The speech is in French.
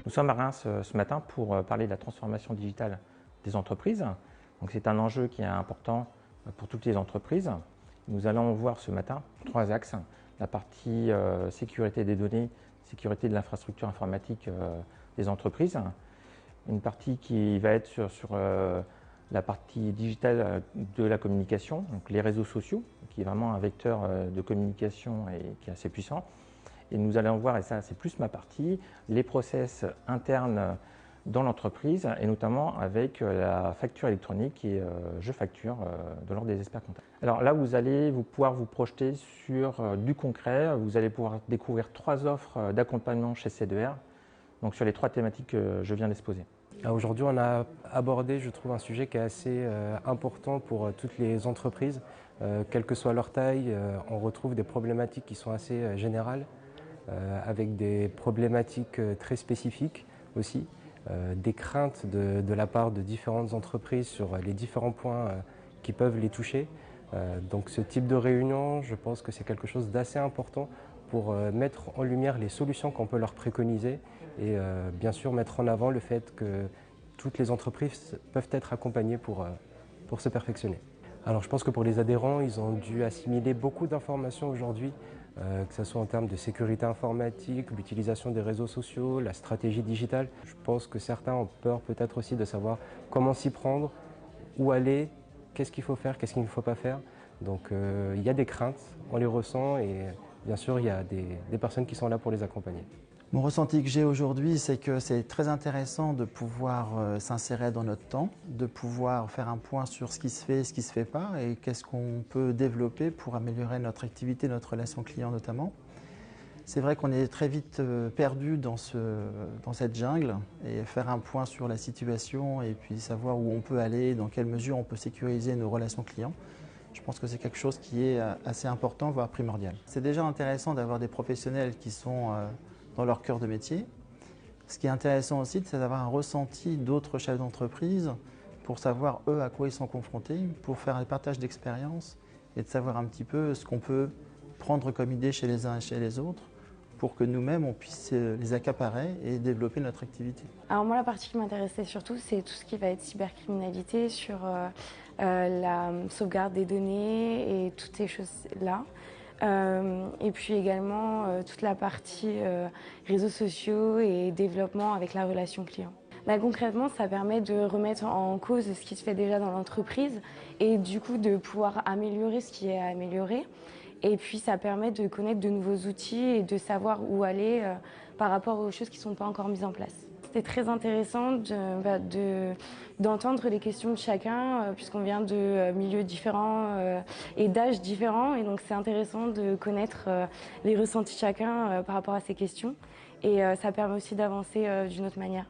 Nous sommes à Reims ce matin pour parler de la transformation digitale des entreprises. C'est un enjeu qui est important pour toutes les entreprises. Nous allons voir ce matin 3 axes. La partie sécurité des données, sécurité de l'infrastructure informatique des entreprises. Une partie qui va être sur la partie digitale de la communication, donc les réseaux sociaux, qui est vraiment un vecteur de communication et qui est assez puissant. Et nous allons voir, et ça c'est plus ma partie, les process internes dans l'entreprise et notamment avec la facture électronique et je facture de l'ordre des experts comptables. Alors là vous allez pouvoir vous projeter sur du concret, vous allez pouvoir découvrir 3 offres d'accompagnement chez C2R, donc sur les 3 thématiques que je viens d'exposer. Aujourd'hui, on a abordé, je trouve, un sujet qui est assez important pour toutes les entreprises. Quelle que soit leur taille, on retrouve des problématiques qui sont assez générales, avec des problématiques très spécifiques aussi, des craintes de la part de différentes entreprises sur les différents points qui peuvent les toucher. Donc ce type de réunion, je pense que c'est quelque chose d'assez important pour mettre en lumière les solutions qu'on peut leur préconiser et bien sûr mettre en avant le fait que toutes les entreprises peuvent être accompagnées pour se perfectionner. Alors je pense que pour les adhérents, ils ont dû assimiler beaucoup d'informations aujourd'hui, que ce soit en termes de sécurité informatique, l'utilisation des réseaux sociaux, la stratégie digitale. Je pense que certains ont peur peut-être aussi de savoir comment s'y prendre, où aller, qu'est-ce qu'il faut faire, qu'est-ce qu'il ne faut pas faire. Donc il y a des craintes, on les ressent et bien sûr il y a des personnes qui sont là pour les accompagner. Mon ressenti que j'ai aujourd'hui, c'est que c'est très intéressant de pouvoir s'insérer dans notre temps, de pouvoir faire un point sur ce qui se fait et ce qui ne se fait pas et qu'est-ce qu'on peut développer pour améliorer notre activité, notre relation client notamment. C'est vrai qu'on est très vite perdu dans cette jungle et faire un point sur la situation et puis savoir où on peut aller, dans quelle mesure on peut sécuriser nos relations clients. Je pense que c'est quelque chose qui est assez important, voire primordial. C'est déjà intéressant d'avoir des professionnels qui sont dans leur cœur de métier. Ce qui est intéressant aussi, c'est d'avoir un ressenti d'autres chefs d'entreprise pour savoir eux à quoi ils sont confrontés, pour faire un partage d'expérience et de savoir un petit peu ce qu'on peut prendre comme idée chez les uns et chez les autres pour que nous-mêmes on puisse les accaparer et développer notre activité. Alors moi la partie qui m'intéressait surtout c'est tout ce qui va être cybercriminalité sur la sauvegarde des données et toutes ces choses-là. Et puis également toute la partie réseaux sociaux et développement avec la relation client. Concrètement, ça permet de remettre en cause ce qui se fait déjà dans l'entreprise et du coup de pouvoir améliorer ce qui est à améliorer. Et puis ça permet de connaître de nouveaux outils et de savoir où aller par rapport aux choses qui ne sont pas encore mises en place. C'était très intéressant d'entendre les questions de chacun puisqu'on vient de milieux différents et d'âges différents. Et donc c'est intéressant de connaître les ressentis de chacun par rapport à ces questions. Et ça permet aussi d'avancer d'une autre manière.